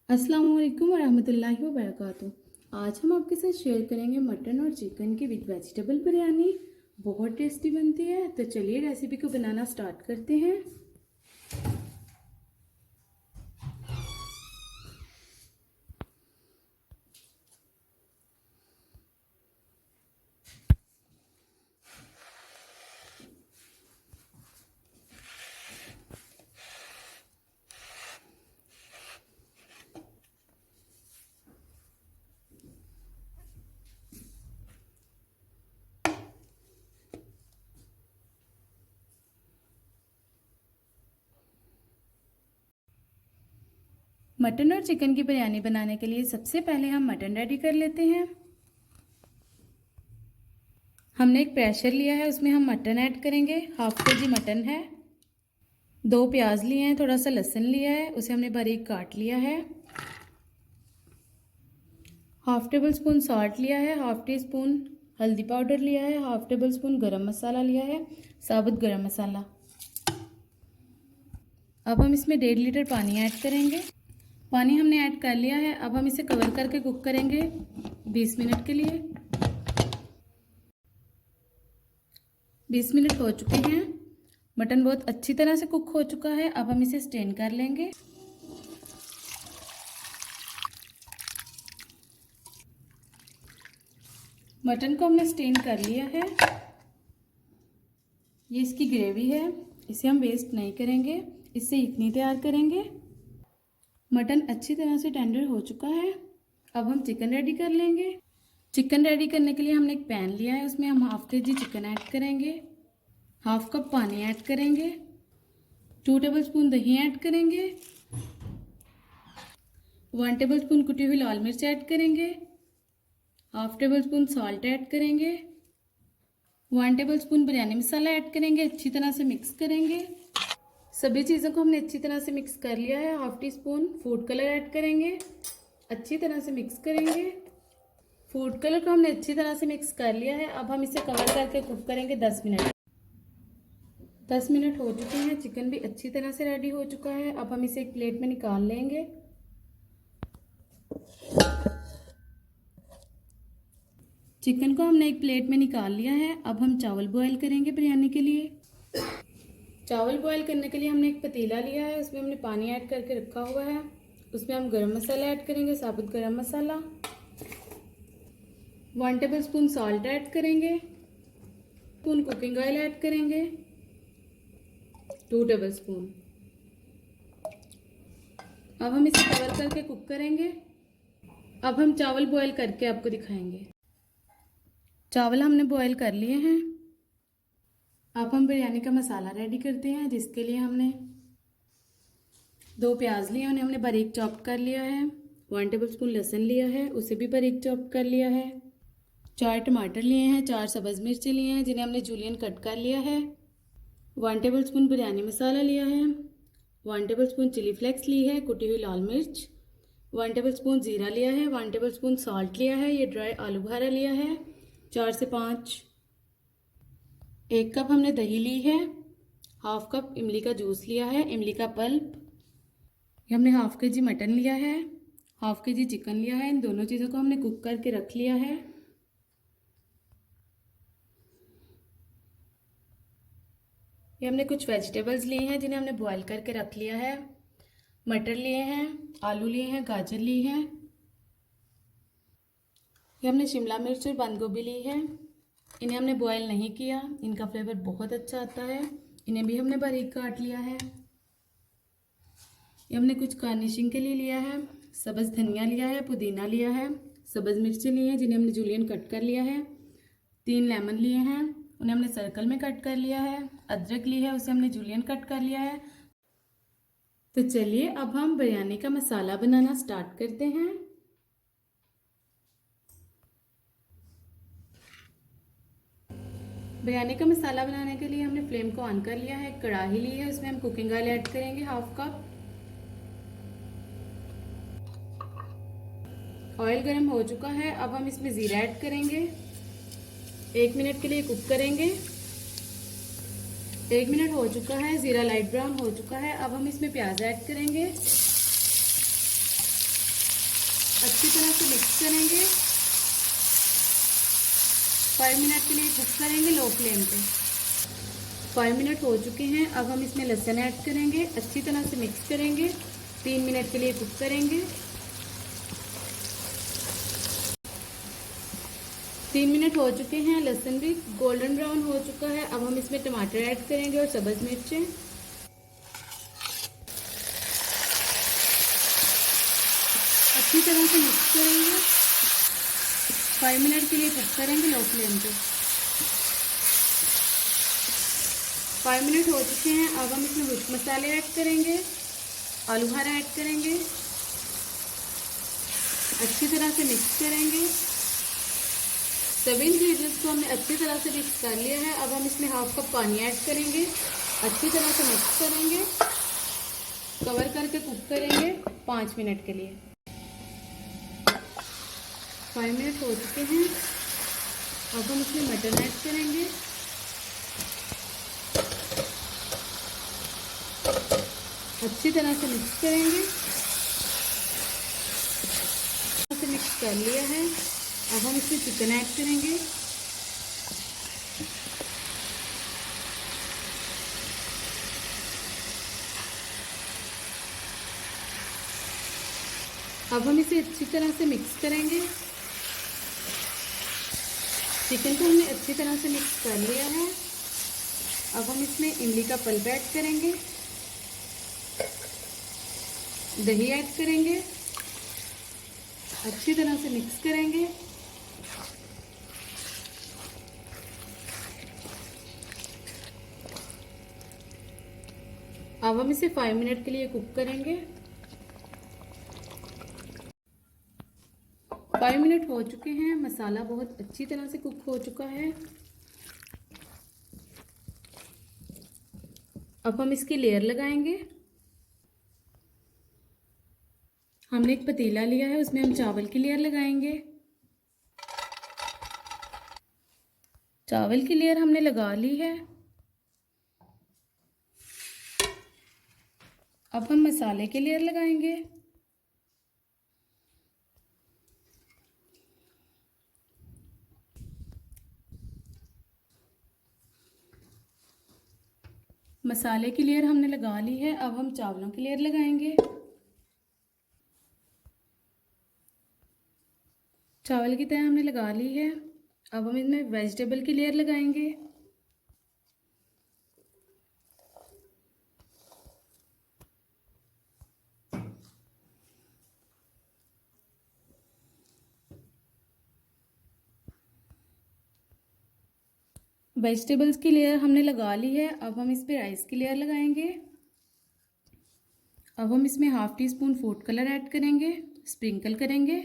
अस्सलाम वालेकुम वरहमतुल्लाहि वबरकातुहू। आज हम आपके साथ शेयर करेंगे मटन और चिकन की विद वेजिटेबल बिरयानी। बहुत टेस्टी बनती है। तो चलिए रेसिपी को बनाना स्टार्ट करते हैं। मटन और चिकन की बिरयानी बनाने के लिए सबसे पहले हम मटन रेडी कर लेते हैं। हमने एक प्रेशर लिया है, उसमें हम मटन ऐड करेंगे। हाफ केजी मटन है। 2 प्याज लिए हैं, थोड़ा सा लहसुन लिया है, उसे हमने बारीक काट लिया है। हाफ टेबल स्पून सॉल्ट लिया है, हाफ टी स्पून हल्दी पाउडर लिया है, हाफ टेबल स्पून गरम मसाला लिया है, साबुत गरम मसाला। अब हम इसमें 1.5 लीटर पानी ऐड करेंगे। पानी हमने ऐड कर लिया है। अब हम इसे कवर करके कुक करेंगे 20 मिनट के लिए। 20 मिनट हो चुके हैं। मटन बहुत अच्छी तरह से कुक हो चुका है। अब हम इसे स्टेन कर लेंगे। मटन को हमने स्टेन कर लिया है। ये इसकी ग्रेवी है, इसे हम वेस्ट नहीं करेंगे, इससे यखनी तैयार करेंगे। मटन अच्छी तरह से टेंडर हो चुका है। अब हम चिकन रेडी कर लेंगे। चिकन रेडी करने के लिए हमने एक पैन लिया है, उसमें हम हाफ केजी चिकन ऐड करेंगे, हाफ कप पानी ऐड करेंगे, 2 टेबल स्पून दही ऐड करेंगे, 1 टेबल स्पून कुटी हुई लाल मिर्च ऐड करेंगे, half table spoon salt add करेंगे, 1 टेबल स्पून बिरयानी मसाला ऐड करेंगे। अच्छी तरह से मिक्स करेंगे। सभी चीज़ों को हमने अच्छी तरह से मिक्स कर लिया है। Half tea spoon food colour add करेंगे, अच्छी तरह से मिक्स करेंगे। फूड कलर को हमने अच्छी तरह से मिक्स कर लिया है। अब हम इसे कवर करके कुक करेंगे 10 मिनट। 10 मिनट हो चुके हैं। चिकन भी अच्छी तरह से रेडी हो चुका है। अब हम इसे एक प्लेट में निकाल लेंगे। चिकन को हमने एक प्लेट में निकाल लिया है। अब हम चावल बॉयल करेंगे बिरयानी के लिए। चावल बॉयल करने के लिए हमने एक पतीला लिया है, उसमें हमने पानी ऐड करके रखा हुआ है। उसमें हम गरम मसाला ऐड करेंगे, साबुत गरम मसाला, 1 टेबल स्पून सॉल्ट ऐड करेंगे, स्पून कुकिंग ऑयल ऐड करेंगे, 2 टेबल स्पून। अब हम इसे कवर करके कुक करेंगे। अब हम चावल बॉयल करके आपको दिखाएंगे। चावल हमने बॉयल कर लिए हैं। अब हम बिरयानी का मसाला रेडी करते हैं, जिसके लिए हमने 2 प्याज लिए, उन्हें हमने बारीक चॉप कर लिया है। 1 टेबल स्पून लहसुन लिया है, उसे भी बारीक चॉप कर लिया है। 4 टमाटर लिए हैं, 4 सब्ज़ मिर्ची लिए हैं, जिन्हें हमने जूलियन कट कर लिया है। 1 टेबल स्पून बिरयानी मसाला लिया है, 1 टेबल स्पून चिली फ्लेक्स ली है, कुटी हुई लाल मिर्च, 1 टेबल स्पून ज़ीरा लिया है, 1 टेबल स्पून सॉल्ट लिया है, ये ड्राई आलू बुखारा लिया है, 4 से 5। 1 कप हमने दही ली है, हाफ कप इमली का जूस लिया है, इमली का पल्प। ये हमने हाफ केजी मटन लिया है, हाफ केजी चिकन लिया है। इन दोनों चीज़ों को हमने कुक करके रख लिया है। ये हमने कुछ वेजिटेबल्स लिए हैं, जिन्हें हमने बॉईल करके रख लिया है। मटर लिए हैं, आलू लिए हैं, गाजर ली है। ये हमने शिमला मिर्च और बंद गोभी ली है। इन्हें हमने बॉईल नहीं किया, इनका फ्लेवर बहुत अच्छा आता है। इन्हें भी हमने बारीक काट लिया है। ये हमने कुछ गार्निशिंग के लिए लिया है। सब्ज़ धनिया लिया है, पुदीना लिया है, सब्ज़ मिर्ची ली है, जिन्हें हमने जूलियन कट कर लिया है। 3 लेमन लिए हैं, उन्हें हमने सर्कल में कट कर लिया है। अदरक ली है, उसे हमने जूलियन कट कर लिया है। तो चलिए अब हम बिरयानी का मसाला बनाना स्टार्ट करते हैं। बिरयानी का मसाला बनाने के लिए हमने फ्लेम को ऑन कर लिया है। कढ़ाई ली है, उसमें हम कुकिंग ऑयल ऐड करेंगे, हाफ कप। ऑयल गर्म हो चुका है। अब हम इसमें ज़ीरा ऐड करेंगे। 1 मिनट के लिए कुक करेंगे। 1 मिनट हो चुका है, ज़ीरा लाइट ब्राउन हो चुका है। अब हम इसमें प्याज ऐड करेंगे। अच्छी तरह से मिक्स करेंगे। 5 मिनट के लिए कुक करेंगे लो फ्लेम पे। 5 मिनट हो चुके हैं। अब हम इसमें लहसुन ऐड करेंगे, अच्छी तरह से मिक्स करेंगे, 3 मिनट के लिए कुक करेंगे। 3 मिनट हो चुके हैं, लहसुन भी गोल्डन ब्राउन हो चुका है। अब हम इसमें टमाटर ऐड करेंगे और सब्ज़ मिर्चें। अच्छी तरह से मिक्स करेंगे। 5 मिनट के लिए कुक करेंगे लो फ्लेम पे। 5 मिनट हो चुके हैं। अब हम इसमें मिर्च मसाले ऐड करेंगे, आलू बुखारा ऐड करेंगे, अच्छी तरह से मिक्स करेंगे। सभी इंग्रेडिएंट्स को हमने अच्छी तरह से मिक्स कर लिया है। अब हम इसमें हाफ कप पानी ऐड करेंगे, अच्छी तरह से मिक्स करेंगे, कवर करके कुक करेंगे 5 मिनट के लिए। 5 मिनट हो चुके हैं। अब हम इसमें मटन ऐड करेंगे, अच्छी तरह से मिक्स करेंगे। मिक्स कर लिया है। अब हम इसमें चिकन ऐड करेंगे, अब हम इसे अच्छी तरह से मिक्स करेंगे। चिकन को हमने अच्छी तरह से मिक्स कर लिया है। अब हम इसमें इमली का पल्प ऐड करेंगे, दही ऐड करेंगे, अच्छी तरह से मिक्स करेंगे। अब हम इसे 5 मिनट के लिए कुक करेंगे। 5 मिनट हो चुके हैं। मसाला बहुत अच्छी तरह से कुक हो चुका है। अब हम इसकी लेयर लगाएंगे। हमने एक पतीला लिया है, उसमें हम चावल की लेयर लगाएंगे। चावल की लेयर हमने लगा ली है। अब हम मसाले की लेयर लगाएंगे। मसाले की लेयर हमने लगा ली है। अब हम चावलों की लेयर लगाएंगे। चावल की तरह हमने लगा ली है। अब हम इसमें वेजिटेबल की लेयर लगाएंगे। वेजिटेबल्स की लेयर हमने लगा ली है। अब हम इस पर राइस की लेयर लगाएंगे। अब हम इसमें half tea spoon food colour add करेंगे, स्प्रिंकल करेंगे,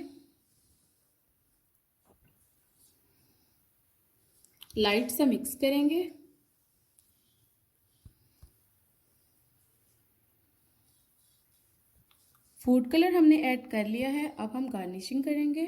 लाइट सा मिक्स करेंगे। फूड कलर हमने ऐड कर लिया है। अब हम गार्निशिंग करेंगे।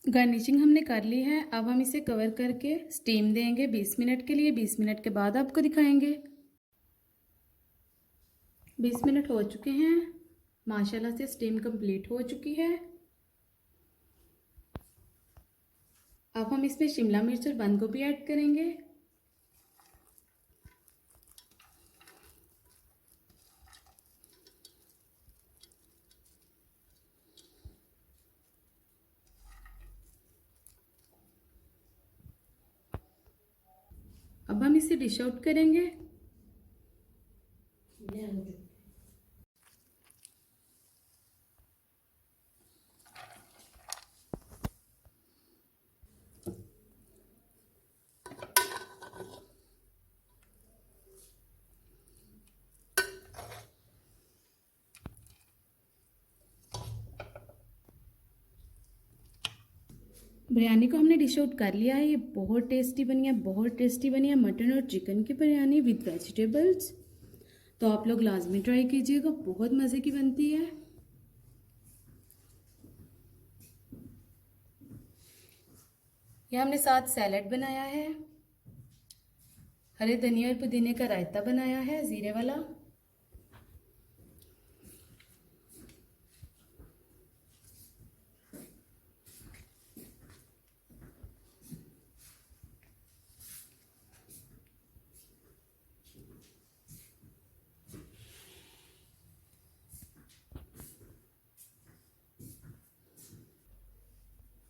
गार्निशिंग हमने कर ली है। अब हम इसे कवर करके स्टीम देंगे 20 मिनट के लिए। 20 मिनट के बाद आपको दिखाएंगे। 20 मिनट हो चुके हैं। माशाल्लाह से स्टीम कंप्लीट हो चुकी है। अब हम इसमें शिमला मिर्च और बंद गोभी ऐड करेंगे। अब हम इसे डिश आउट करेंगे। बिरयानी को हमने डिश आउट कर लिया है। ये बहुत टेस्टी बनी है, बहुत टेस्टी बनी है। मटन और चिकन की बिरयानी विद वेजिटेबल्स। तो आप लोग लाजमी ट्राई कीजिएगा, बहुत मज़े की बनती है। ये हमने साथ सैलड बनाया है, हरे धनिया और पुदीने का रायता बनाया है ज़ीरे वाला।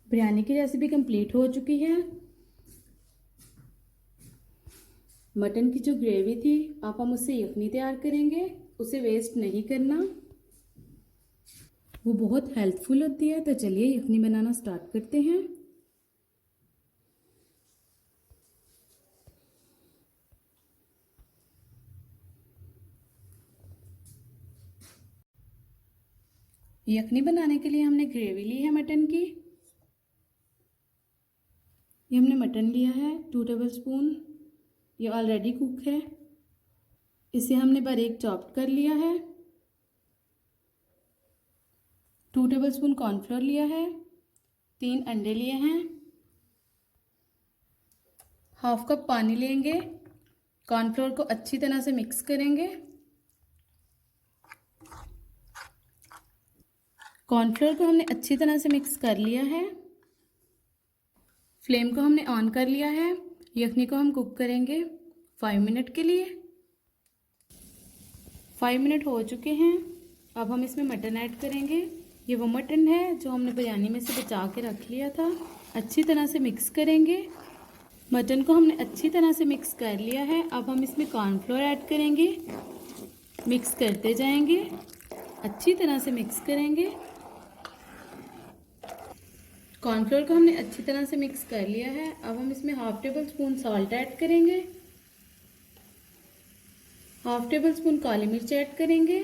बिरयानी की रेसिपी कंप्लीट हो चुकी है। मटन की जो ग्रेवी थी आप हम उससे यखनी तैयार करेंगे, उसे वेस्ट नहीं करना, वो बहुत हेल्पफुल होती है। तो चलिए यखनी बनाना स्टार्ट करते हैं। यखनी बनाने के लिए हमने ग्रेवी ली है मटन की। ये हमने मटन लिया है 2 टेबलस्पून, ये ऑलरेडी कुक है। इसे हमने बारीक चॉप्ड कर लिया है। 2 टेबलस्पून कॉर्नफ्लोर लिया है, 3 अंडे लिए हैं, हाफ कप पानी लेंगे। कॉर्नफ्लोर को अच्छी तरह से मिक्स करेंगे। कॉर्नफ्लोर को हमने अच्छी तरह से मिक्स कर लिया है। फ्लेम को हमने ऑन कर लिया है। यखनी को हम कुक करेंगे 5 मिनट के लिए। 5 मिनट हो चुके हैं। अब हम इसमें मटन ऐड करेंगे। ये वो मटन है जो हमने बिरयानी में से बचा के रख लिया था। अच्छी तरह से मिक्स करेंगे। मटन को हमने अच्छी तरह से मिक्स कर लिया है। अब हम इसमें कॉर्नफ्लोर ऐड करेंगे, मिक्स करते जाएंगे, अच्छी तरह से मिक्स करेंगे। कॉर्नफ्लोर को हमने अच्छी तरह से मिक्स कर लिया है। अब हम इसमें half table spoon salt add करेंगे, हाफ टेबल स्पून काली मिर्च ऐड करेंगे,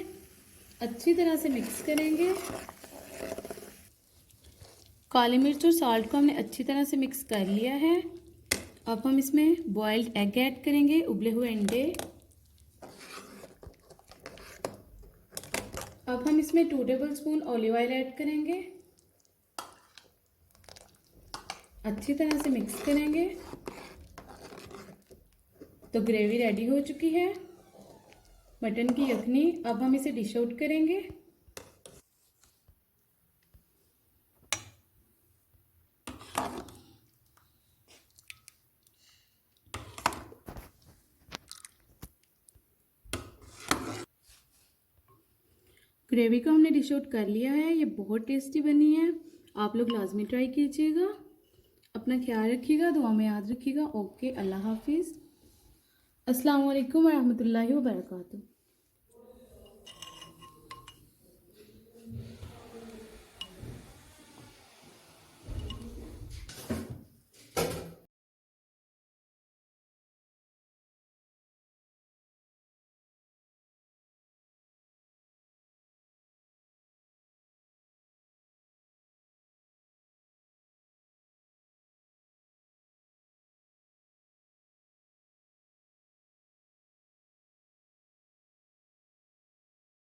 अच्छी तरह से मिक्स करेंगे। काली मिर्च और सॉल्ट को हमने अच्छी तरह से मिक्स कर लिया है। अब हम इसमें बॉइल्ड एग ऐड करेंगे, उबले हुए अंडे। अब हम इसमें 2 table spoon olive oil add करेंगे, अच्छी तरह से मिक्स करेंगे। तो ग्रेवी रेडी हो चुकी है, मटन की यखनी। अब हम इसे डिश आउट करेंगे। ग्रेवी को हमने डिश आउट कर लिया है। ये बहुत टेस्टी बनी है, आप लोग लाजमी ट्राई कीजिएगा। अपना ख्याल रखिएगा, दुआ में याद रखिएगा। ओके, अल्लाह हाफिज़। अस्सलाम वालेकुम वरहमतुल्लाहि वबरकातुहू।